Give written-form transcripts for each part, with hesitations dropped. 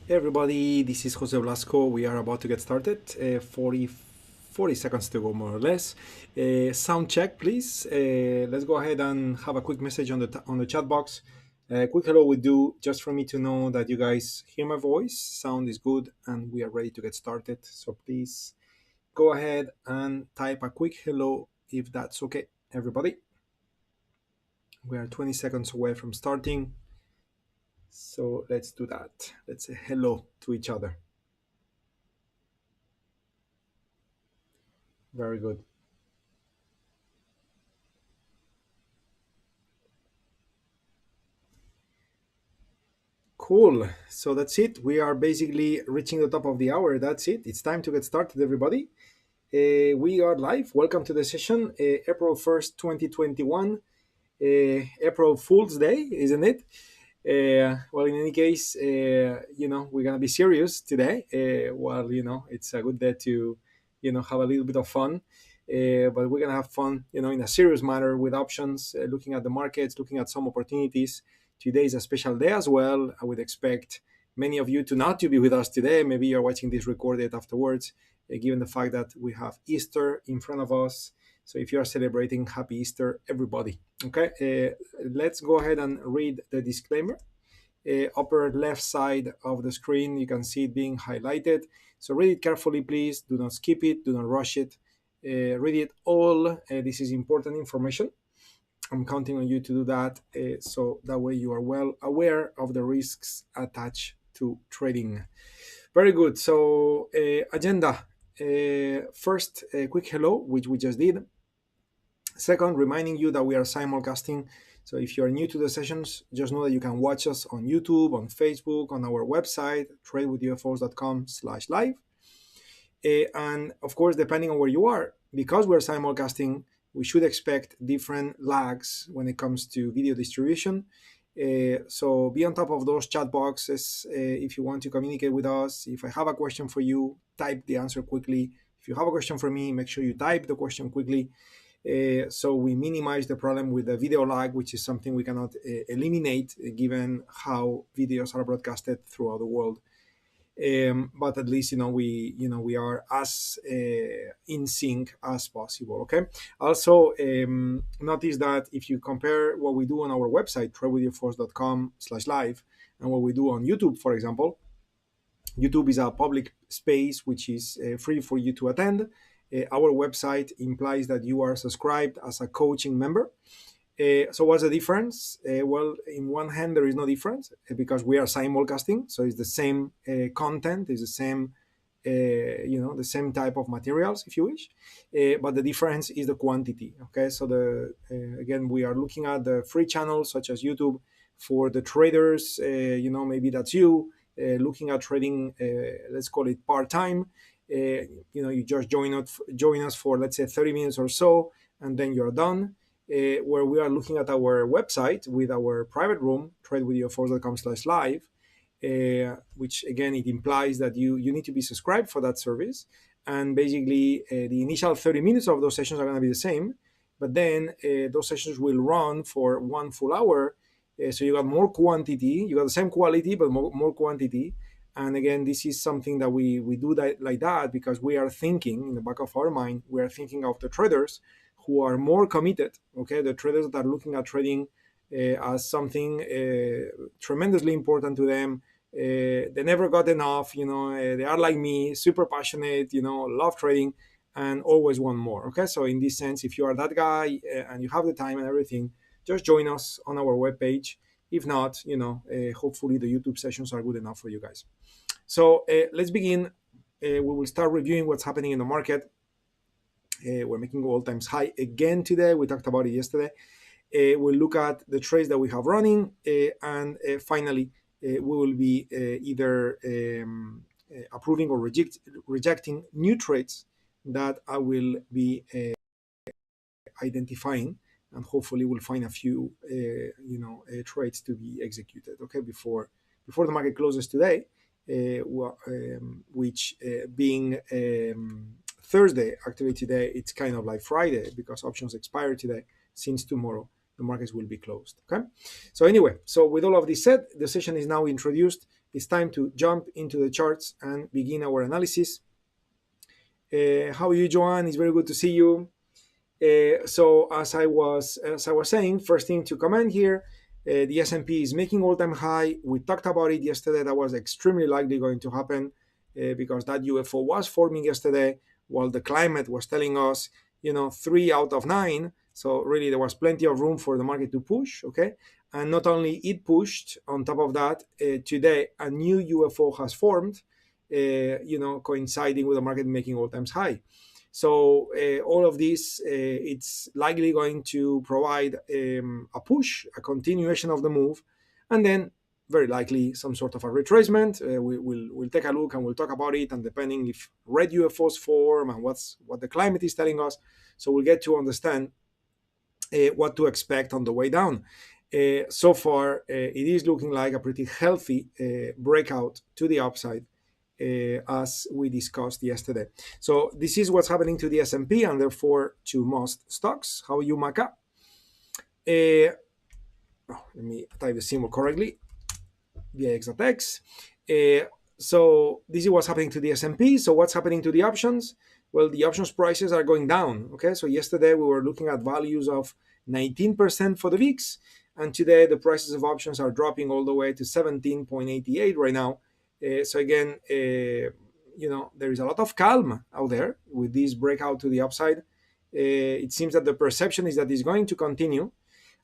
Hey everybody, this is Jose Blasco. We are about to get started. 40 seconds to go, more or less. Sound check, please. Let's go ahead and have a quick message on the chat box. Quick hello would do, just for me to know that you guys hear my voice, sound is good, and we are ready to get started. So please go ahead and type a quick hello if that's okay, everybody. We are 20 seconds away from starting. So let's do that. Let's say hello to each other. Very good. Cool. So that's it. We are basically reaching the top of the hour. That's it. It's time to get started, everybody. We are live. Welcome to the session. April 1st, 2021. April Fool's Day, isn't it? Well, in any case, we're going to be serious today. It's a good day to, have a little bit of fun. But we're going to have fun, in a serious manner with options, looking at the markets, looking at some opportunities. Today is a special day as well. I would expect many of you to not to be with us today. Maybe you're watching this recorded afterwards, given the fact that we have Easter in front of us. So if you are celebrating, happy Easter, everybody. Okay, let's go ahead and read the disclaimer. Upper left side of the screen, you can see it being highlighted. So read it carefully, please. Do not skip it. Do not rush it. Read it all. This is important information. I'm counting on you to do that, so that way you are well aware of the risks attached to trading. Very good. So agenda. First, a quick hello, which we just did. Second, reminding you that we are simulcasting. So if you are new to the sessions, just know that you can watch us on YouTube, on Facebook, on our website, tradewithufos.com/live. And of course, depending on where you are, because we're simulcasting, we should expect different lags when it comes to video distribution. So be on top of those chat boxes if you want to communicate with us. If I have a question for you, type the answer quickly. If you have a question for me, make sure you type the question quickly. So we minimize the problem with the video lag, which is something we cannot eliminate given how videos are broadcasted throughout the world. But at least we are as in sync as possible. Okay. Also, notice that if you compare what we do on our website tradewithufos.com/live and what we do on YouTube, for example, YouTube is a public space which is free for you to attend. Our website implies that you are subscribed as a coaching member. So what's the difference? Well, in one hand, there is no difference because we are simulcasting. So it's the same content, it's the same, the same type of materials, if you wish. But the difference is the quantity. Okay, so again, we are looking at the free channels such as YouTube for the traders. Maybe that's you looking at trading. Let's call it part-time. You just join us for, let's say, 30 minutes or so, and then you're done. Where we are looking at our website with our private room, tradewithufos.com/live, which again, it implies that you need to be subscribed for that service. And basically, the initial 30 minutes of those sessions are going to be the same, but then those sessions will run for 1 full hour. So you got more quantity, you got the same quality, but more quantity. And again, this is something that we do like that because we are thinking in the back of our mind, we are thinking of the traders who are more committed, okay? The traders that are looking at trading as something tremendously important to them. They never got enough, they are like me, super passionate, love trading and always want more, okay? So in this sense, if you are that guy and you have the time and everything, just join us on our webpage. If not, hopefully the YouTube sessions are good enough for you guys. So let's begin. We will start reviewing what's happening in the market. We're making all-time high again today. We talked about it yesterday. We'll look at the trades that we have running, and finally, we will be either approving or rejecting new trades that I will be identifying, and hopefully we'll find a few, trades to be executed. Okay, before the market closes today, which being Thursday, actually today it's kind of like Friday because options expire today. Since tomorrow the markets will be closed. Okay, so anyway, so with all of this said, the session is now introduced. it's time to jump into the charts and begin our analysis. How are you, Joanne? It's very good to see you. So as I was saying, first thing to comment here, the S&P is making all-time high. We talked about it yesterday. That was extremely likely going to happen because that UFO was forming yesterday, while the climate was telling us, 3 out of 9. So really, there was plenty of room for the market to push. Okay, and not only it pushed. On top of that, today a new UFO has formed. Coinciding with the market making all-time high. So all of this, it's likely going to provide a push, a continuation of the move, and then very likely some sort of a retracement. We'll take a look and we'll talk about it, and depending if red UFOs form and what the climate is telling us, so we'll get to understand what to expect on the way down. So far, it is looking like a pretty healthy breakout to the upside. As we discussed yesterday. So this is what's happening to the S&P and therefore to most stocks. How are you, Maca? Let me type the symbol correctly. VXX. So this is what's happening to the S&P. So what's happening to the options? Well, the options prices are going down. Okay, so yesterday we were looking at values of 19% for the VIX, and today the prices of options are dropping all the way to 17.88 right now. So again, there is a lot of calm out there with this breakout to the upside. It seems that the perception is that it's going to continue.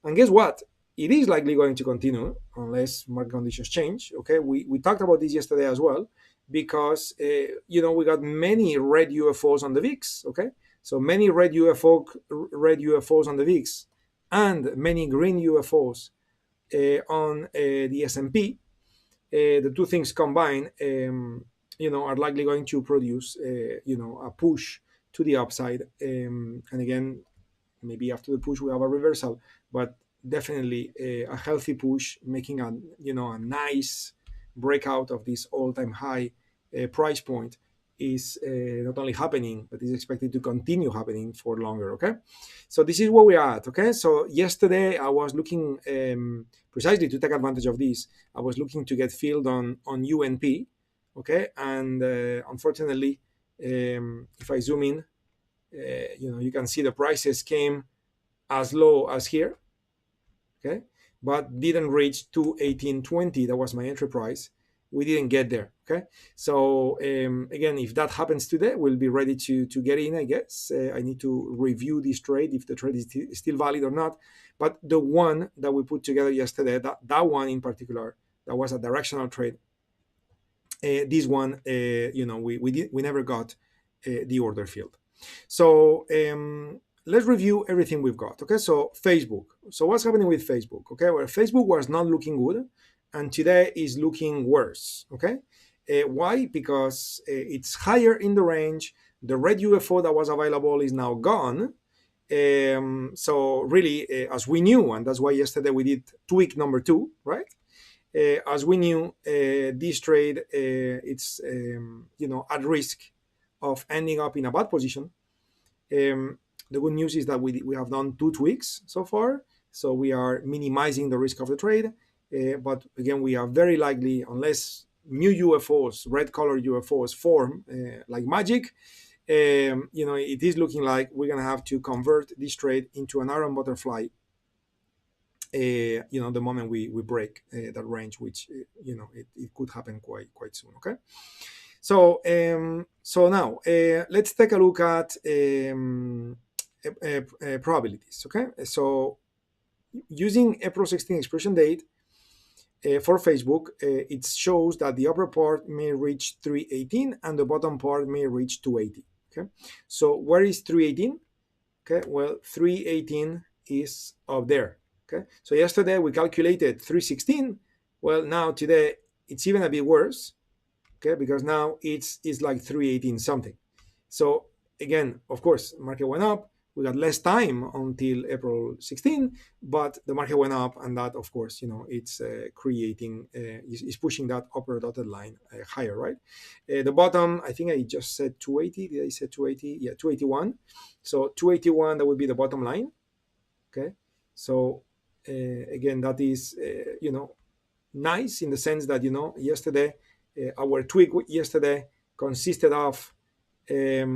And guess what? It is likely going to continue unless market conditions change. Okay, we talked about this yesterday as well because, we got many red UFOs on the VIX. Okay, so many red UFOs on the VIX and many green UFOs on the S&P. The two things combined, are likely going to produce, a push to the upside. And again, maybe after the push we have a reversal, but definitely a healthy push, making a nice breakout of this all-time high price point is not only happening, but is expected to continue happening for longer. Okay, so this is where we are at. Okay, so yesterday I was looking precisely to take advantage of this. I was looking to get filled on UNP. Okay, and unfortunately, if I zoom in, you can see the prices came as low as here. Okay, but didn't reach 218.20. That was my entry price. We didn't get there. Okay, so again, if that happens today, we'll be ready to get in. I guess I need to review this trade if the trade is still valid or not. But the one that we put together yesterday, that one in particular, that was a directional trade. This one, we never got the order filled. So let's review everything we've got. Okay, so Facebook. So what's happening with Facebook? Okay, well, Facebook was not looking good, and today is looking worse. Okay, why? Because it's higher in the range. The red UFO that was available is now gone. So really, as we knew, and that's why yesterday we did tweak number 2, right? As we knew, this trade it's at risk of ending up in a bad position. The good news is that we have done 2 tweaks so far, so we are minimizing the risk of the trade. But again, we are very likely, unless new UFOs, red color UFOs, form like magic, it is looking like we're gonna have to convert this trade into an iron butterfly. The moment we break that range, which it could happen quite soon. Okay, so now let's take a look at probabilities. Okay, so using Apr-1 expiration date for Facebook, it shows that the upper part may reach 318 and the bottom part may reach 280. Okay, so where is 318? Okay, well, 318 is up there. Okay, so yesterday we calculated 316. Well, now today it's even a bit worse. Okay, because now it's like 318 something. So again, of course, market went up. We got less time until April 16, but the market went up, and that, of course, it's creating, is pushing that upper dotted line higher, right? The bottom, I think I just said 280. Did I say 280? Yeah, 281. So 281, that would be the bottom line. Okay, so again, that is, nice in the sense that, yesterday, our tweak yesterday consisted of, let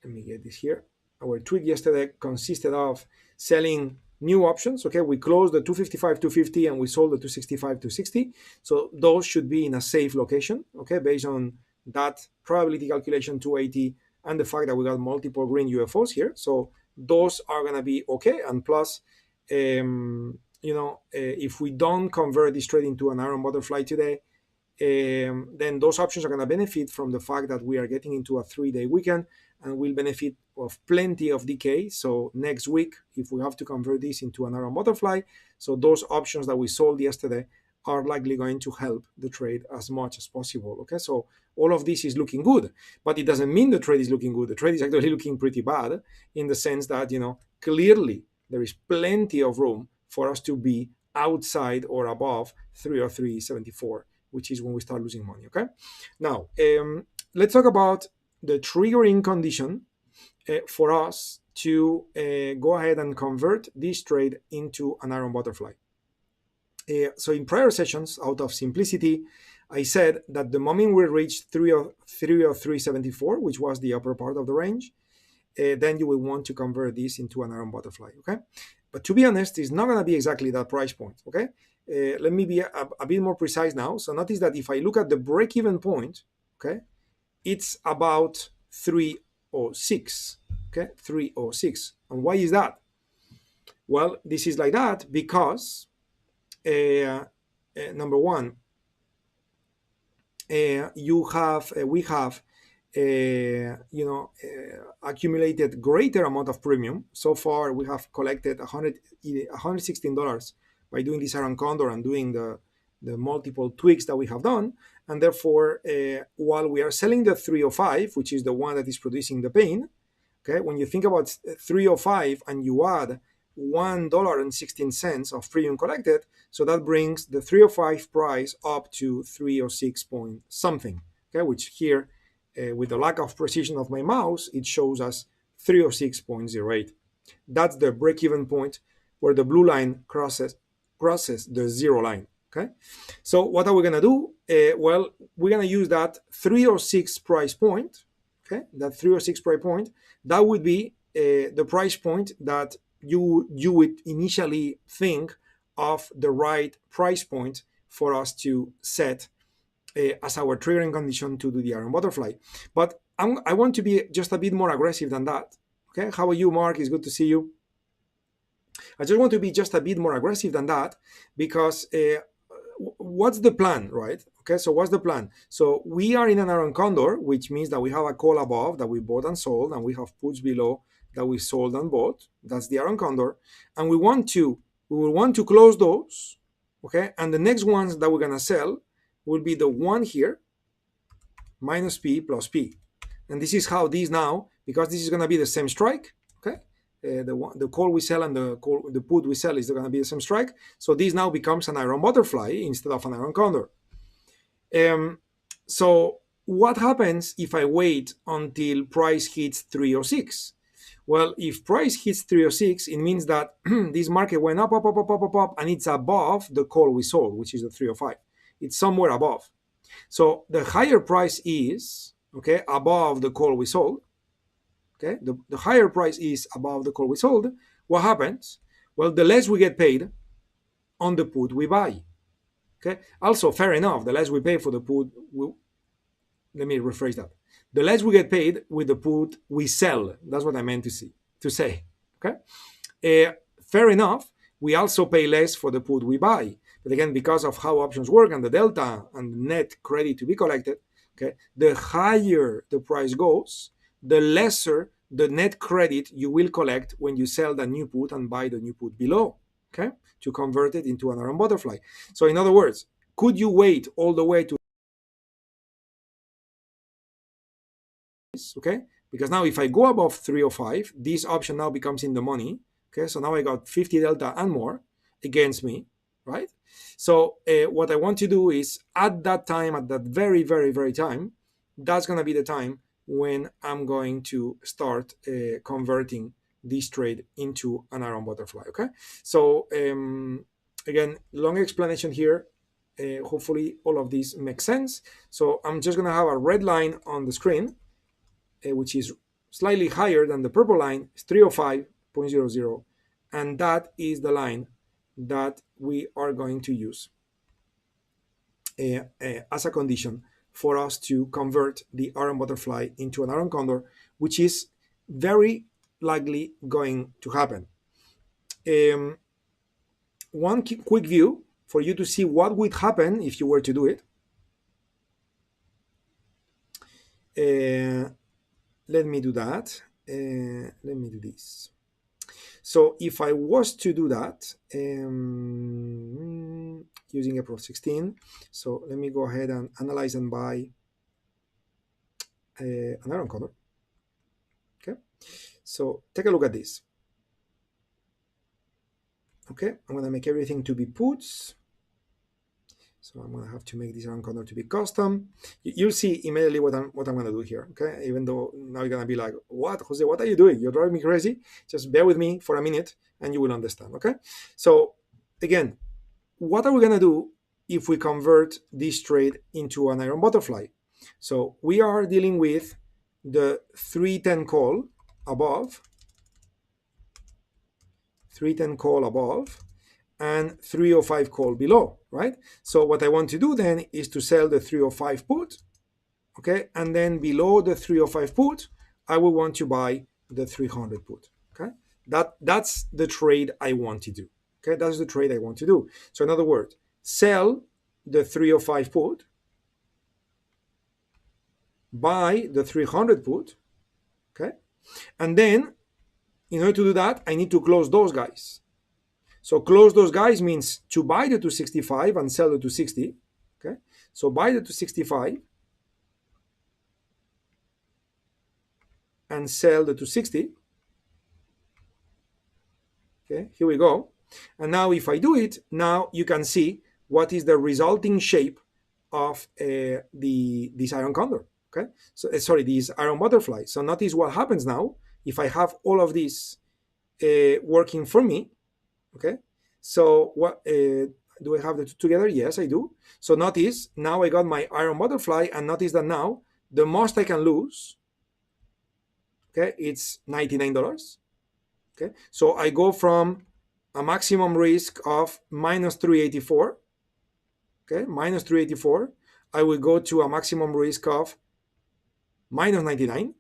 me get this here. Our tweak yesterday consisted of selling new options. Okay, we closed the 255 250 and we sold the 265 260. So those should be in a safe location. Okay, based on that probability calculation 280 and the fact that we got multiple green UFOs here. So those are gonna be okay. And plus, if we don't convert this trade into an iron butterfly today, then those options are going to benefit from the fact that we are getting into a 3-day weekend and will benefit of plenty of decay. So next week, if we have to convert this into an iron butterfly, so those options that we sold yesterday are likely going to help the trade as much as possible. Okay, so all of this is looking good, but it doesn't mean the trade is looking good. The trade is actually looking pretty bad in the sense that, clearly there is plenty of room for us to be outside or above 303.74, which is when we start losing money. Okay, now let's talk about the triggering condition for us to go ahead and convert this trade into an iron butterfly. So in prior sessions, out of simplicity, I said that the moment we reach 303.74, which was the upper part of the range, then you will want to convert this into an iron butterfly. Okay, but to be honest, it's not going to be exactly that price point. Okay, let me be a bit more precise now. So notice that if I look at the break-even point, okay, it's about 306. Okay, 306. And why is that? Well, this is like that because number one, we have accumulated greater amount of premium. So far, we have collected $116 by doing this iron condor and doing the multiple tweaks that we have done. And therefore, while we are selling the 305, which is the one that is producing the pain, okay, when you think about 305 and you add $1.16 of premium collected, so that brings the 305 price up to 306 point something, okay, which here, with the lack of precision of my mouse, it shows us 306.08. That's the break-even point where the blue line crosses the zero line. Okay, so what are we gonna do? Well, we're gonna use that 306 price point. Okay, that 306 price point, that would be the price point that you would initially think of the right price point for us to set as our triggering condition to do the iron butterfly. But I want to be just a bit more aggressive than that. Okay, how are you, Mark? It's good to see you. I just want to be just a bit more aggressive than that because what's the plan, right? Okay, so what's the plan? So we are in an iron condor, which means that we have a call above that we bought and sold, and we have puts below that we sold and bought. That's the iron condor, and we will want to close those. Okay, and the next ones that we're gonna sell will be the one here minus P plus P, and this is how these now, because this is gonna be the same strike. Okay. The call we sell and the put we sell is going to be the same strike. So this now becomes an iron butterfly instead of an iron condor. So what happens if I wait until price hits 306? Well, if price hits 306, it means that this market went up, and it's above the call we sold, which is the 305. It's somewhere above. So the higher price is, okay, above the call we sold. Okay, the higher price is above the call we sold. What happens? Well, the less we get paid on the put we buy. Okay, also fair enough, the less we pay for the put, let me rephrase that. The less we get paid with the put we sell. That's what I meant to say. Okay, fair enough, we also pay less for the put we buy. But again, because of how options work and the delta and the net credit to be collected, okay, the higher the price goes, the lesser the net credit you will collect when you sell the new put and buy the new put below, okay, to convert it into an iron butterfly. So in other words, could you wait all the way to this, okay? Because now if I go above 305, this option now becomes in the money, okay? So now I got 50 delta and more against me, right? So what I want to do is at that time, at that very, very, very time, that's going to be the time when I'm going to start converting this trade into an iron butterfly. Okay, so Again, long explanation here. Hopefully all of this makes sense. So I'm just going to have a red line on the screen, which is slightly higher than the purple line, is 305.00. And that is the line that we are going to use as a condition for us to convert the Iron Butterfly into an Iron Condor, which is very likely going to happen. One quick view for you to see what would happen if you were to do it. Let me do that. Let me do this. So if I was to do that using Apr-1, so let me go ahead and analyze and buy an Iron Condor. Okay, so take a look at this. Okay, I'm going to make everything to be puts. So I'm going to have to make this Iron Condor to be custom. You'll see immediately what I'm going to do here. Okay, even though now you're going to be like, what, Jose, what are you doing? You're driving me crazy. Just bear with me for a minute and you will understand. Okay, so again, what are we going to do if we convert this trade into an Iron Butterfly? So we are dealing with the 310 call above, 310 call above, and 305 call below, right? So what I want to do then is to sell the 305 put, okay? And then below the 305 put, I will want to buy the 300 put, okay? That's the trade I want to do, okay? That's the trade I want to do. So in other words, sell the 305 put, buy the 300 put, okay? And then in order to do that, I need to close those guys. So close those guys means to buy the 265 and sell the 260. Okay, so buy the 265 and sell the 260. Okay, here we go. And now if I do it, now you can see what is the resulting shape of this Iron Condor. Okay, so sorry, this Iron Butterfly. So notice what happens now if I have all of this working for me. Okay, so what do I have the two together? Yes, I do. So notice now I got my Iron Butterfly, and notice that now the most I can lose, okay, it's $99. Okay, so I go from a maximum risk of minus 384. Okay, minus 384. I will go to a maximum risk of minus 99.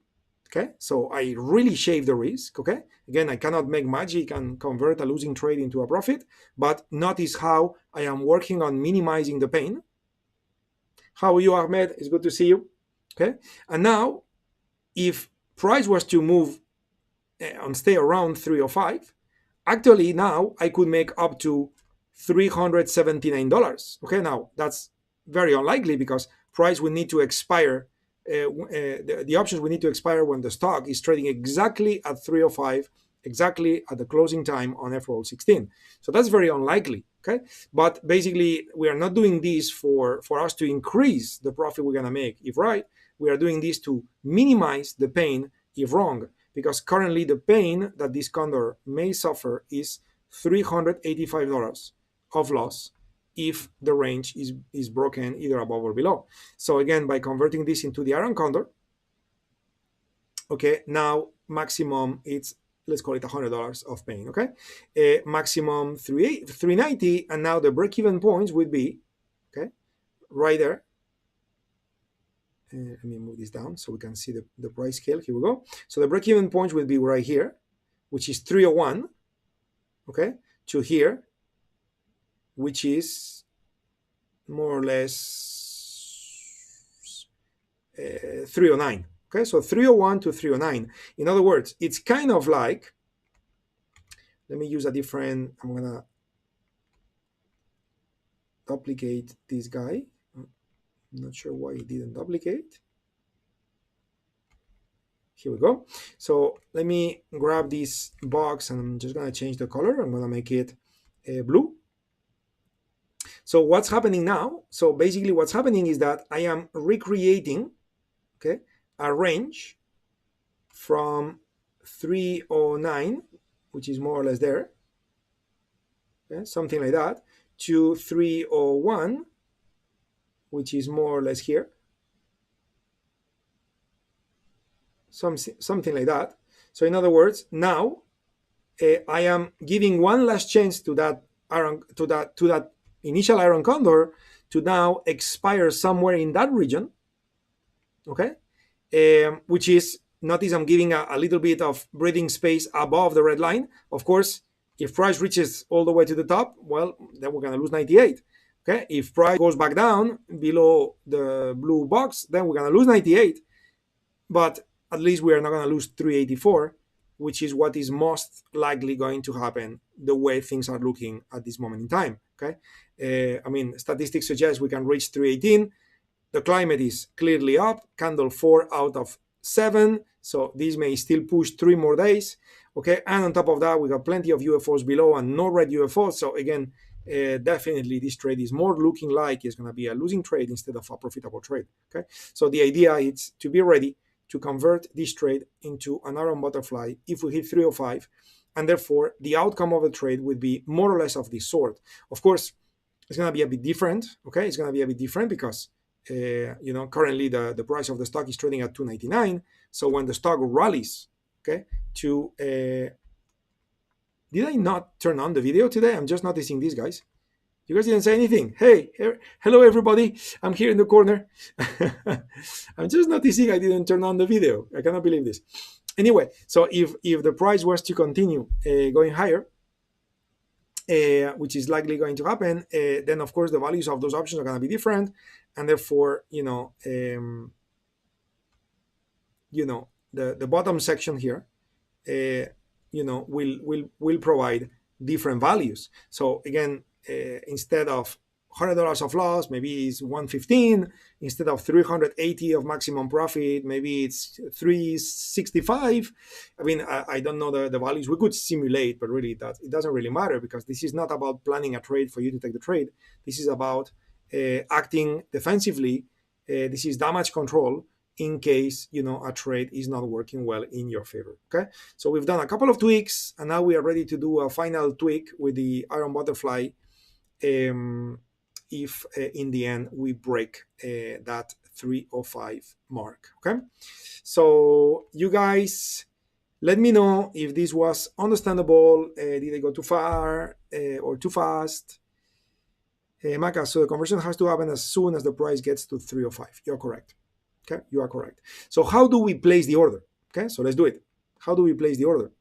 Okay, so I really shave the risk. Okay, again, I cannot make magic and convert a losing trade into a profit, but notice how I am working on minimizing the pain. How are you, Ahmed? It's good to see you. Okay, and now if price was to move and stay around 305, actually now I could make up to $379. Okay, now that's very unlikely because price will need to expire. The options will need to expire when the stock is trading exactly at 305, exactly at the closing time on Apr-1. So that's very unlikely. Okay, but basically we are not doing this for us to increase the profit we're gonna make if right. We are doing this to minimize the pain if wrong, because currently the pain that this condor may suffer is $385 of loss if the range is broken either above or below. So again, by converting this into the Iron Condor, okay, now maximum it's, let's call it $100 of pain, okay? Maximum 390, and now the break-even points would be, okay, right there. Let me move this down so we can see the price scale. Here we go. So the break-even points will be right here, which is 301, okay, to here, which is more or less 309. Okay, so 301 to 309. In other words, it's kind of like, let me use a different, I'm gonna duplicate this guy. I'm not sure why it didn't duplicate. Here we go. So let me grab this box and I'm just gonna change the color. I'm gonna make it blue. So what's happening now? So basically what's happening is that I am recreating, okay, a range from 309, which is more or less there, okay, something like that, to 301, which is more or less here, something like that. So in other words, now I am giving one last chance to that initial iron condor to now expire somewhere in that region, okay? Which is, notice I'm giving a little bit of breathing space above the red line. Of course, if price reaches all the way to the top, well, then we're going to lose 98. Okay, if price goes back down below the blue box, then we're going to lose 98. But at least we are not going to lose 384, which is what is most likely going to happen the way things are looking at this moment in time. Okay, I mean, statistics suggest we can reach 318. The climate is clearly up, candle 4 out of 7. So this may still push 3 more days. Okay, and on top of that, we got plenty of UFOs below and no red UFOs. So again, definitely this trade is more looking like it's going to be a losing trade instead of a profitable trade. Okay, so the idea is to be ready to convert this trade into an iron butterfly if we hit 305, and therefore the outcome of the trade would be more or less of this sort. Of course, it's going to be a bit different. Okay, it's going to be a bit different because currently the price of the stock is trading at 299. So when the stock rallies, okay, to did I not turn on the video today? I'm just noticing this, guys. You guys didn't say anything. Hey, hello everybody. I'm here in the corner. I'm just noticing I didn't turn on the video. I cannot believe this. Anyway, so if the price was to continue going higher, which is likely going to happen, then of course the values of those options are going to be different, and therefore the bottom section here will provide different values. So again, instead of $100 of loss, maybe it's 115. Instead of 380 of maximum profit, maybe it's 365. I mean, I don't know the values. We could simulate, but really it doesn't really matter, because this is not about planning a trade for you to take the trade. This is about acting defensively. This is damage control in case a trade is not working well in your favor. Okay, so we've done a couple of tweaks, and now we are ready to do a final tweak with the iron butterfly. If in the end we break that 305 mark. Okay, so you guys let me know if this was understandable. Did I go too far or too fast? Maka, so the conversion has to happen as soon as the price gets to 305. You're correct. Okay, you are correct. So how do we place the order? Okay, so let's do it. How do we place the order?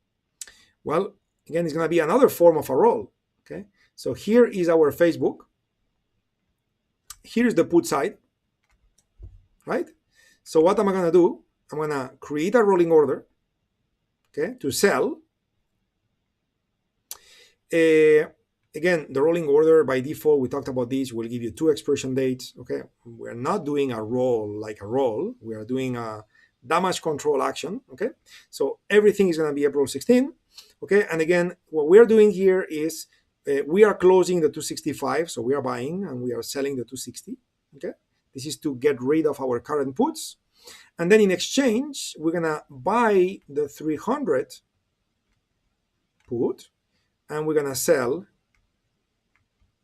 Well, again, it's going to be another form of a roll. Okay, so here is our Facebook. Here's the put side, right? So what am I going to do? I'm going to create a rolling order, okay, to sell. Again, the rolling order by default, we talked about this, will give you 2 expiration dates, okay? We're not doing a roll like a roll. We are doing a damage control action, okay? So everything is going to be April 16, okay? And again, what we are doing here is we are closing the 265, so we are buying, and we are selling the 260, okay? This is to get rid of our current puts. And then in exchange, we're going to buy the 300 put, and we're going to sell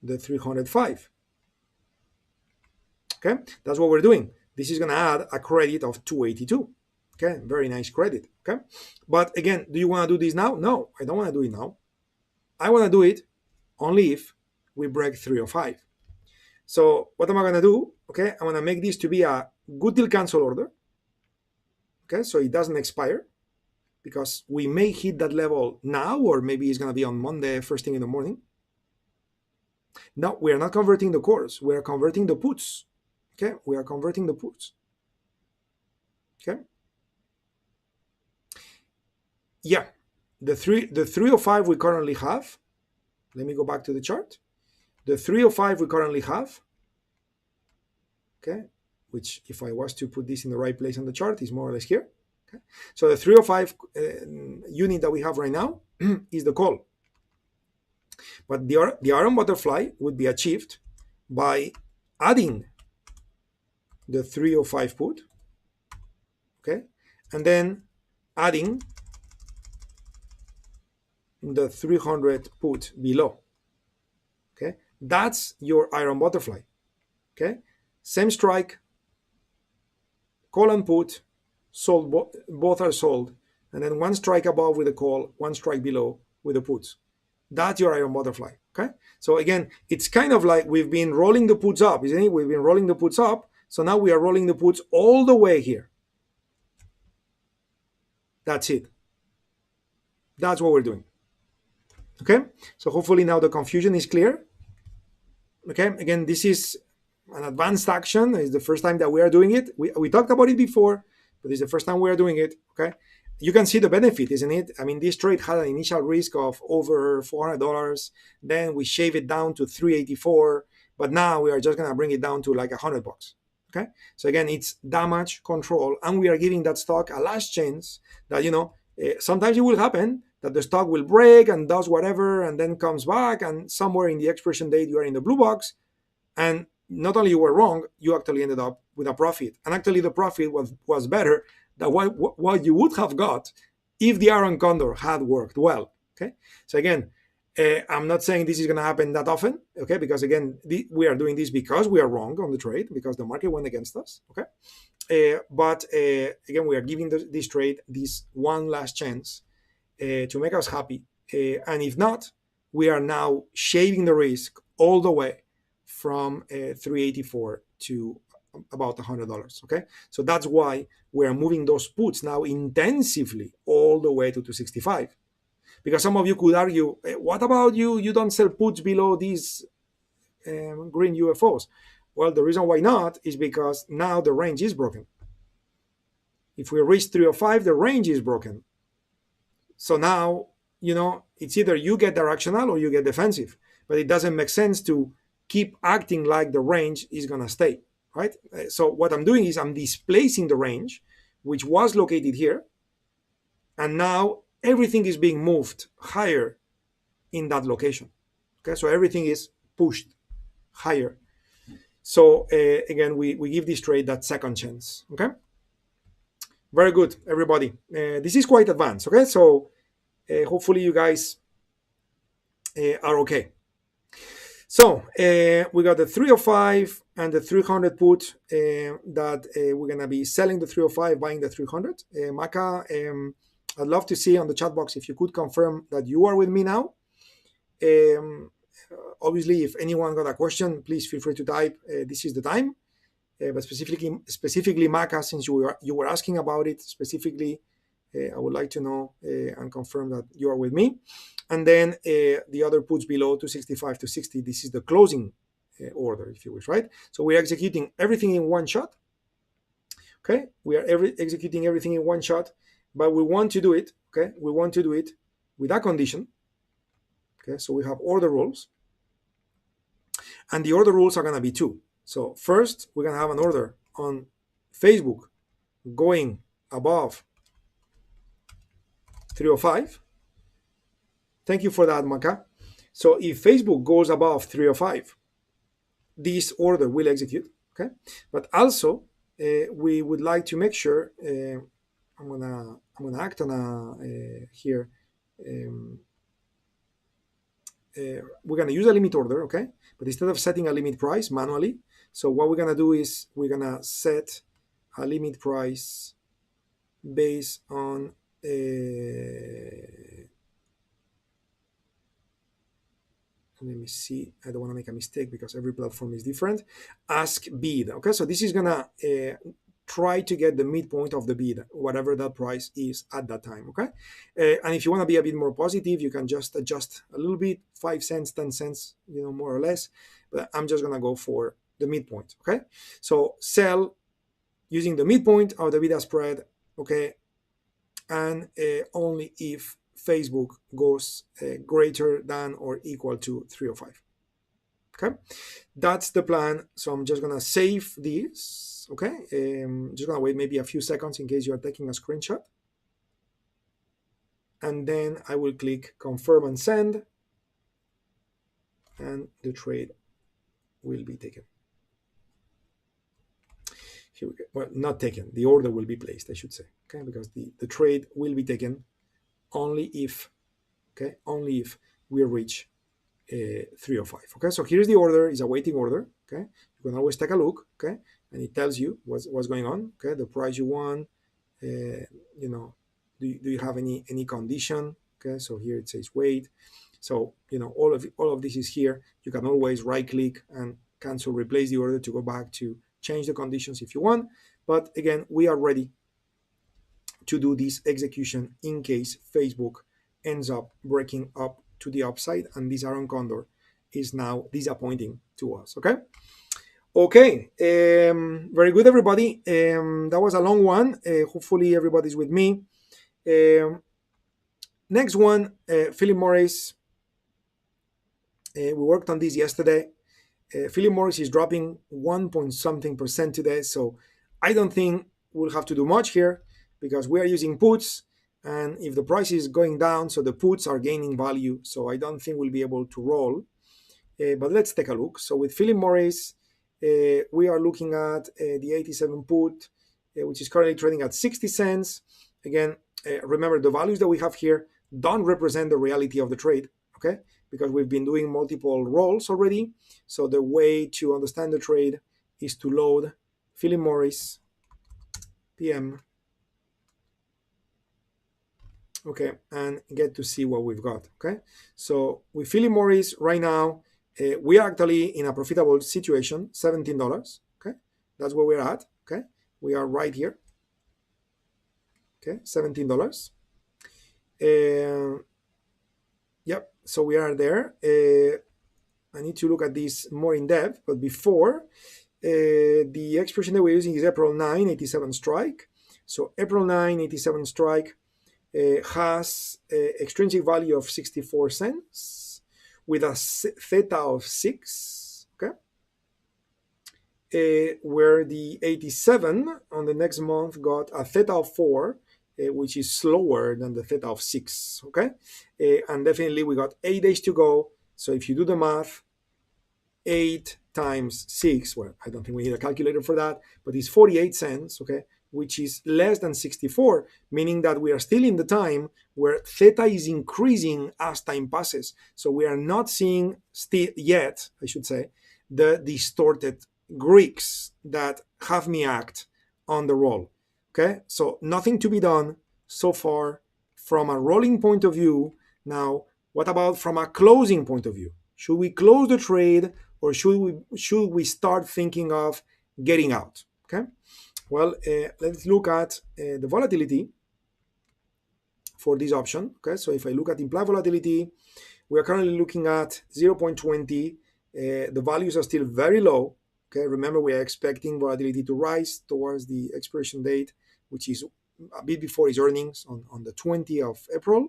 the 305. Okay, that's what we're doing. This is going to add a credit of 282. Okay, very nice credit. Okay, but again, do you want to do this now? No, I don't want to do it now. I want to do it only if we break 305. So what am I going to do? Okay, I'm going to make this to be a good deal cancel order. Okay, so it doesn't expire, because we may hit that level now, or maybe it's going to be on Monday, first thing in the morning. No, we are not converting the calls. We are converting the puts. Okay, we are converting the puts. Okay. Yeah, the 305 we currently have. Let me go back to the chart. The 305 we currently have. Okay, which if I was to put this in the right place on the chart is more or less here. Okay, so the 305 unit that we have right now is the call. But the iron butterfly would be achieved by adding the 305 put, okay, and then adding the 300 put below. Okay, That's your iron butterfly. Okay, same strike, call and put, sold, both are sold, and then one strike above with a call, one strike below with the puts. That's your iron butterfly. Okay, so again, it's kind of like we've been rolling the puts up, isn't it? We've been rolling the puts up, so now we are rolling the puts all the way here. That's it. That's what we're doing. Okay, so hopefully now the confusion is clear. Okay, again, this is an advanced action. It's the first time that we are doing it. We talked about it before, but it's the first time we are doing it. Okay, you can see the benefit, isn't it? I mean, this trade had an initial risk of over $400. Then we shave it down to 384, but now we are just gonna bring it down to like $100. Okay, so again, it's damage control, and we are giving that stock a last chance. That sometimes it will happen that the stock will break and does whatever and then comes back, and somewhere in the expiration date you are in the blue box, and not only you were wrong, you actually ended up with a profit, and actually the profit was better than what you would have got if the iron condor had worked well. Okay, so again, I'm not saying this is going to happen that often, okay, because again, we are doing this because we are wrong on the trade, because the market went against us. Okay, but again, we are giving this trade this one last chance to make us happy. And if not, we are now shaving the risk all the way from 384 to about $100. Okay, so that's why we are moving those puts now intensively all the way to 265. Because some of you could argue, what about you? You don't sell puts below these green UFOs. Well, the reason why not is because now the range is broken. If we reach 305, the range is broken. So now, it's either you get directional or you get defensive, but it doesn't make sense to keep acting like the range is going to stay, right? So what I'm doing is I'm displacing the range, which was located here, and now everything is being moved higher in that location. Okay, so everything is pushed higher. So again, we give this trade that second chance. Okay, very good, everybody. This is quite advanced. Okay, so hopefully you guys are okay. So we got the 305 and the 300 put that we're gonna be selling the 305, buying the 300. Maka, I'd love to see on the chat box if you could confirm that you are with me now. Obviously, if anyone got a question, please feel free to type. This is the time. But specifically, Maka, since you were asking about it specifically, I would like to know and confirm that you are with me. And then the other puts below 265 to 60. This is the closing order, if you wish, right? So we're executing everything in one shot. Okay, we are executing everything in one shot, but we want to do it. Okay, we want to do it with a condition. Okay, so we have order rules, and the order rules are going to be two. So first, we're going to have an order on Facebook going above 305. Thank you for that, Maka. So if Facebook goes above 305, this order will execute. Okay, but also we would like to make sure. I'm gonna act on here. We're gonna use a limit order, okay? But instead of setting a limit price manually, so what we're gonna do is we're gonna set a limit price based on let me see, I don't want to make a mistake because every platform is different. Ask bid. Okay, so this is gonna try to get the midpoint of the bid, whatever that price is at that time. Okay, and if you want to be a bit more positive, you can just adjust a little bit, 5 cents, 10 cents, more or less. But I'm just gonna go for the midpoint. Okay, so sell using the midpoint of the bid spread. Okay, and only if Facebook goes greater than or equal to 305. Okay, that's the plan. So I'm just gonna save this. Okay, just gonna wait maybe a few seconds in case you are taking a screenshot, and then I will click confirm and send, and the trade will be taken. Here we go. Well, not taken. The order will be placed, I should say. Okay, because the trade will be taken only if, okay, only if we reach 305. Okay, so here's the order. It's a waiting order. Okay, you can always take a look. Okay, and it tells you what's going on. Okay, the price you want. You know, do you have any condition? Okay, so here it says wait. So all of this is here. You can always right click and cancel, replace the order to go back to change the conditions if you want. But again, we are ready to do this execution in case Facebook ends up breaking up to the upside and this Aaron Condor is now disappointing to us. Okay, very good, everybody. That was a long one. Hopefully everybody's with me. Next one, Philip Morris. We worked on this yesterday. Philip Morris is dropping 1 point something percent today, so I don't think we'll have to do much here because we are using puts, and if the price is going down, so the puts are gaining value, so I don't think we'll be able to roll. But let's take a look. So with Philip Morris, we are looking at the 87 put, which is currently trading at 60 cents. Again, remember the values that we have here don't represent the reality of the trade, okay? Because we've been doing multiple rolls already. So the way to understand the trade is to load Philip Morris PM, okay, and get to see what we've got, okay? So with Philip Morris right now, we are actually in a profitable situation, $17, okay? That's where we're at, okay? We are right here, okay, $17. Yep, so we are there. I need to look at this more in depth, but before, the expression that we're using is Apr-1 87 strike. So Apr-1 87 strike has extrinsic value of 64 cents with a theta of 6, okay? Where the 87 on the next month got a theta of 4, which is slower than the theta of 6, okay? And definitely we got 8 days to go. So if you do the math, 8 times 6, well, I don't think we need a calculator for that, but it's 48 cents, okay? Which is less than 64, meaning that we are still in the time where theta is increasing as time passes. So we are not seeing yet, I should say, the distorted Greeks that have me act on the roll. Okay, so nothing to be done so far from a rolling point of view. Now, what about from a closing point of view? Should we close the trade or should we start thinking of getting out? Okay, well, let's look at the volatility for this option. Okay, so if I look at implied volatility, we are currently looking at 0.20. The values are still very low. Okay, remember we are expecting volatility to rise towards the expiration date, which is a bit before his earnings on the 20th of April.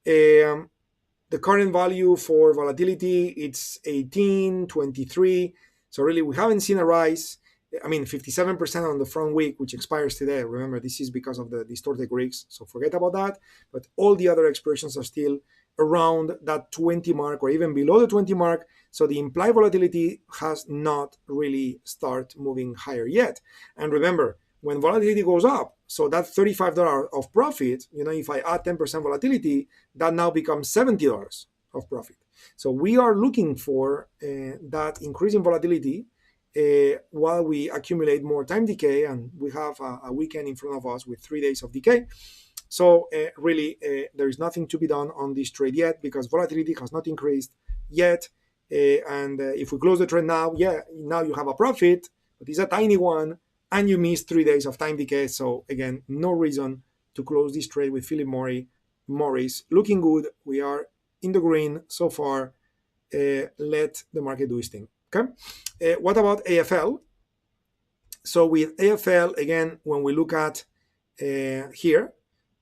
The current value for volatility, it's 18, 23. So really we haven't seen a rise. I mean, 57% on the front week, which expires today. Remember, this is because of the distorted Greeks, so forget about that. But all the other expirations are still around that 20 mark or even below the 20 mark. So the implied volatility has not really started moving higher yet. And remember, when volatility goes up, so that $35 of profit, if I add 10% volatility, that now becomes $70 of profit. So we are looking for that increasing volatility while we accumulate more time decay, and we have a weekend in front of us with 3 days of decay. So really, there is nothing to be done on this trade yet because volatility has not increased yet. And if we close the trade now, now you have a profit, but it's a tiny one, and you miss 3 days of time decay. So again, no reason to close this trade with Philip Morris. Looking good. We are in the green so far. Let the market do its thing. Okay. What about AFL? So with AFL, again, when we look at here,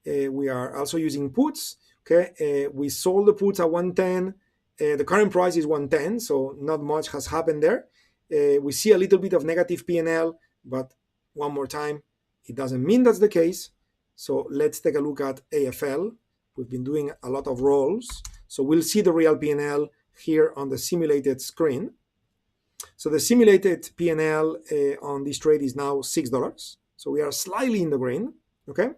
we are also using puts. Okay, we sold the puts at 110. The current price is 110, so not much has happened there. We see a little bit of negative P&L, but one more time, it doesn't mean that's the case. So let's take a look at AFL. We've been doing a lot of rolls, so we'll see the real P&L here on the simulated screen. So the simulated P&L on this trade is now $6. So we are slightly in the green. Okay.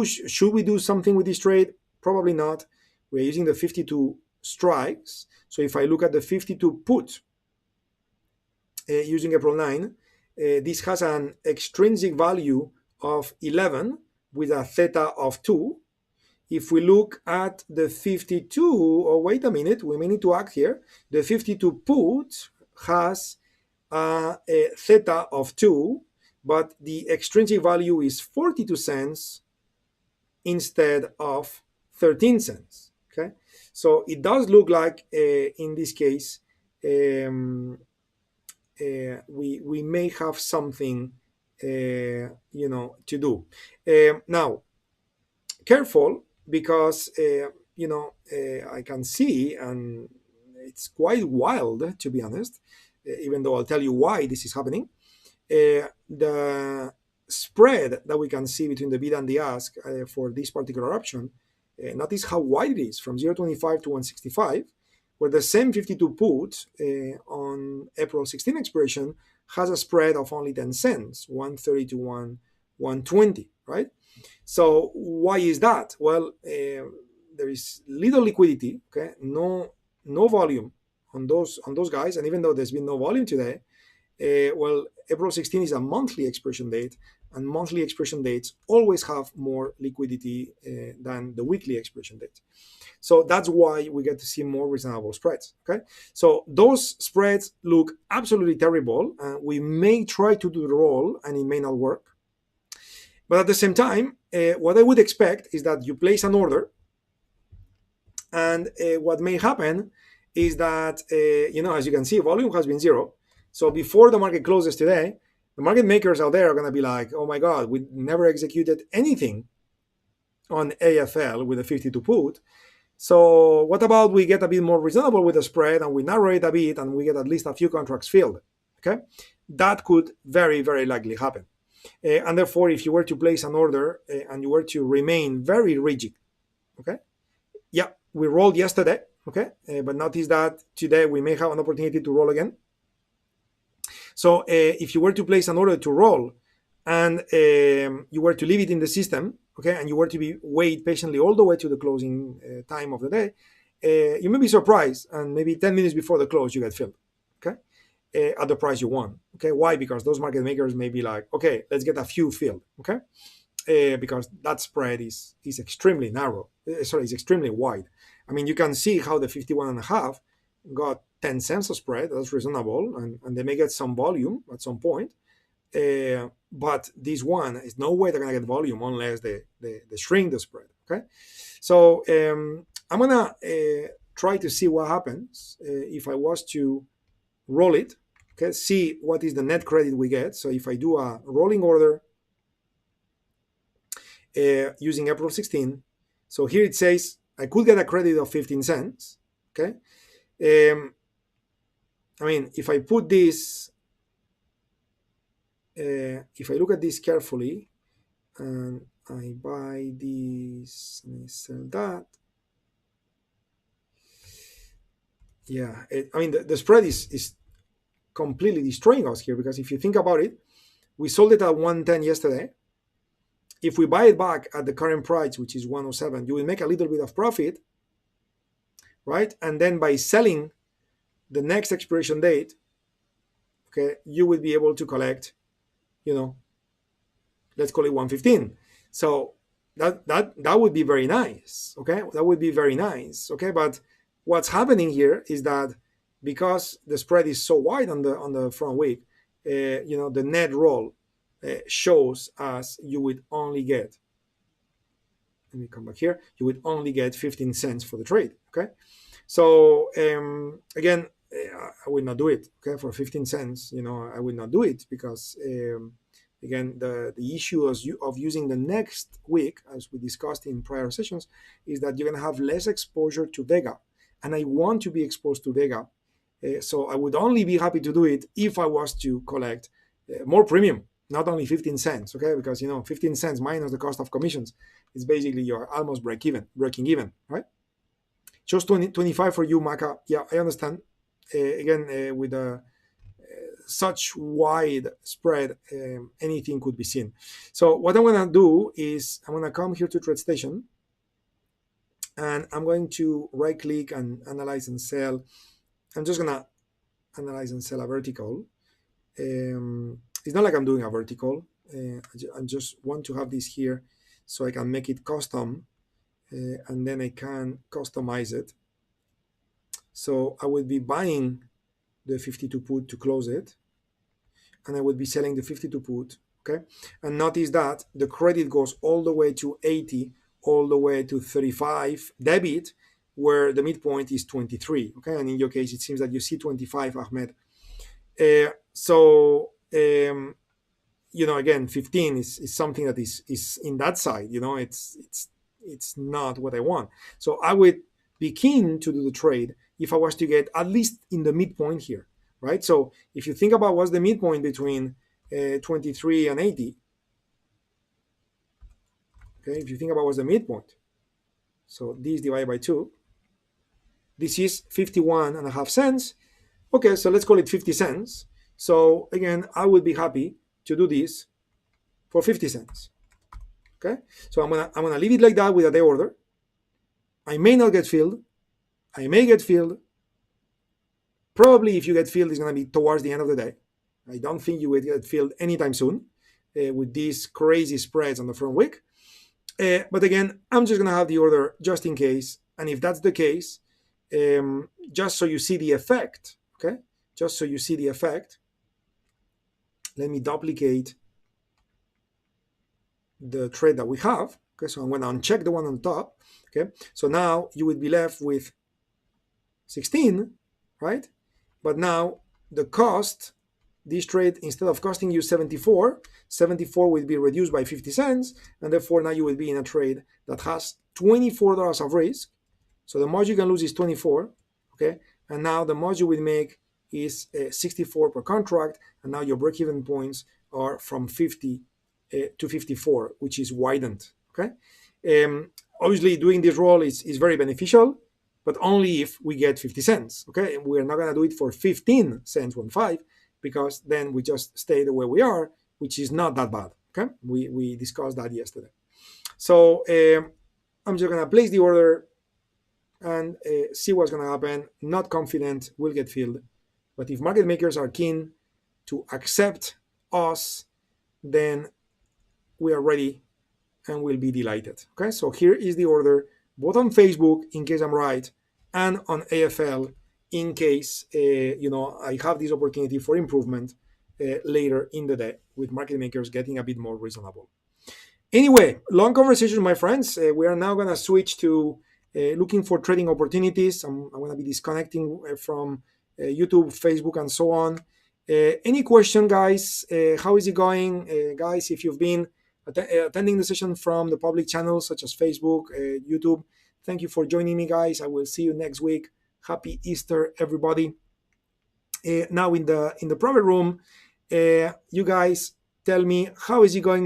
Should we do something with this trade? Probably not. We're using the 52 strikes. So if I look at the 52 put using Apr-1, this has an extrinsic value of 11 with a theta of 2. If we look at the 52, oh, wait a minute, we may need to act here. The 52 put has a theta of 2, but the extrinsic value is 42 cents instead of 13 cents. Okay, so it does look like in this case we may have something to do. Now, careful, because I can see, and it's quite wild, to be honest, even though I'll tell you why this is happening. The spread that we can see between the bid and the ask for this particular option, notice how wide it is, from 0.25 to 165, where the same 52 put on April 16 expiration has a spread of only 10 cents, 130 to 120, right? So why is that? Well, there is little liquidity, okay, no volume on those guys, and even though there's been no volume today, well, April 16 is a monthly expiration date, and monthly expiration dates always have more liquidity than the weekly expiration date. So that's why we get to see more reasonable spreads. Okay, so those spreads look absolutely terrible. We may try to do the roll, and it may not work. But at the same time, what I would expect is that you place an order, and what may happen is that, as you can see, volume has been 0. So before the market closes today, the market makers out there are going to be like, oh my God, we never executed anything on AFL with a 52 put. So what about we get a bit more reasonable with the spread, and we narrow it a bit, and we get at least a few contracts filled? Okay, that could very, very likely happen. And therefore, if you were to place an order and you were to remain very rigid, okay, yeah, we rolled yesterday, okay, but notice that today we may have an opportunity to roll again. So if you were to place an order to roll, and you were to leave it in the system, okay, and you were to wait patiently all the way to the closing time of the day, you may be surprised, and maybe 10 minutes before the close you get filled, okay, at the price you want. Okay, why? Because those market makers may be like, okay, let's get a few filled, okay, because that spread is extremely narrow. It's extremely wide. I mean, you can see how the 51.5 got 10 cents of spread. That's reasonable, and they may get some volume at some point. But this one is no way they're gonna get volume unless they shrink the spread. Okay, so I'm gonna try to see what happens if I was to roll it. Okay, see what is the net credit we get. So if I do a rolling order using April 16, so here it says I could get a credit of 15 cents. Okay, I mean, if I put this, if I look at this carefully, and I buy this and I sell that, yeah, I mean, the spread is completely destroying us here, because if you think about it, we sold it at 110 yesterday. If we buy it back at the current price, which is 107, you will make a little bit of profit, right? And then by selling the next expiration date, okay, you will be able to collect, let's call it 115. So that would be very nice, okay? That would be very nice, okay? But what's happening here is that because the spread is so wide on the front week, the net roll shows us you would only get, let me come back here, you would only get 15 cents for the trade, okay? So again, I would not do it, okay, for 15 cents. I would not do it, because again, the issue of using the next week, as we discussed in prior sessions, is that you're going to have less exposure to Vega, and I want to be exposed to Vega. So I would only be happy to do it if I was to collect more premium, not only 15 cents, okay? Because 15 cents minus the cost of commissions is basically you're almost breaking even, right? Just 25 for you, Maka. Yeah, I understand. Again, with such wide spread, anything could be seen. So what I'm gonna do is I'm gonna come here to TradeStation, and I'm going to right click and analyze and sell. I'm just gonna analyze and sell a vertical. It's not like I'm doing a vertical. I just want to have this here so I can make it custom, and then I can customize it. So I would be buying the 52 put to close it, and I would be selling the 52 put. Okay, and notice that the credit goes all the way to 80, all the way to 35 debit, where the midpoint is 23. Okay, and in your case, it seems that you see 25, Ahmed. So again, 15 is something that is in that side. It's not what I want. So I would be keen to do the trade if I was to get at least in the midpoint here, right? So if you think about what's the midpoint between 23 and 80, okay, if you think about what's the midpoint, so this divided by 2, this is 51 and a half cents. Okay, so let's call it 50 cents. So again, I would be happy to do this for 50 cents. Okay, so I'm gonna leave it like that with a day order. I may not get filled. I may get filled. Probably if you get filled, it's gonna be towards the end of the day. I don't think you will get filled anytime soon with these crazy spreads on the front week. But again, I'm just gonna have the order just in case. And if that's the case, just so you see the effect, okay? Just so you see the effect, let me duplicate the trade that we have. Okay, so I'm going to uncheck the one on top. Okay, so now you would be left with 16, right? But now the cost, this trade, instead of costing you 74 will be reduced by 50 cents, and therefore now you will be in a trade that has $24 of risk. So the most you can lose is 24, okay? And now the most you will make is 64 per contract, and now your break-even points are from 50 to 54, which is widened, okay? Obviously, doing this roll is very beneficial, but only if we get 50 cents, okay? We're not gonna do it for 15 cents, 1.5, because then we just stay the way we are, which is not that bad, okay? We discussed that yesterday. So I'm just gonna place the order and see what's gonna happen. Not confident we'll get filled, but if market makers are keen to accept us, then we are ready and we'll be delighted. Okay, so here is the order, both on Facebook in case I'm right, and on AFL in case I have this opportunity for improvement later in the day with market makers getting a bit more reasonable. Anyway, long conversation, my friends. We are now going to switch to looking for trading opportunities. I'm going to be disconnecting from YouTube, Facebook, and so on. Any question, guys? How is it going? Guys, if you've been attending the session from the public channels such as Facebook, YouTube, thank you for joining me, guys. I will see you next week. Happy Easter, everybody. Now in the private room, you guys tell me, how is it going